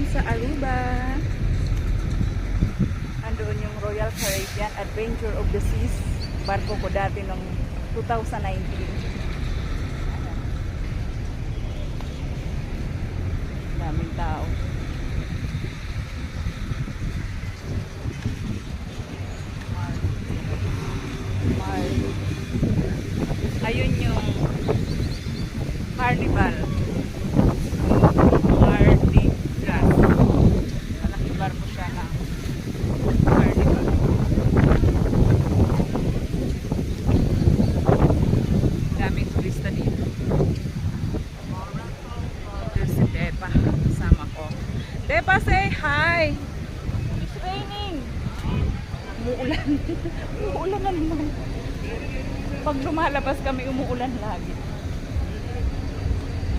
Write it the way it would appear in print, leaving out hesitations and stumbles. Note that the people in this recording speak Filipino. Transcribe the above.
welcome sa Aruba. Andoon yung Royal Caribbean Adventure of the Seas. Barko ko dati noong 2019. Daming tao. Ayun yung Carnival. Mardi Gras. Malaking barko siya na Carnival. Daming turista dito. Ito si Depa. Kasama ko. Depa, say hi! It's raining! Umuulan. Umuulan na naman. Pag lumalabas kami, umuulan lagi.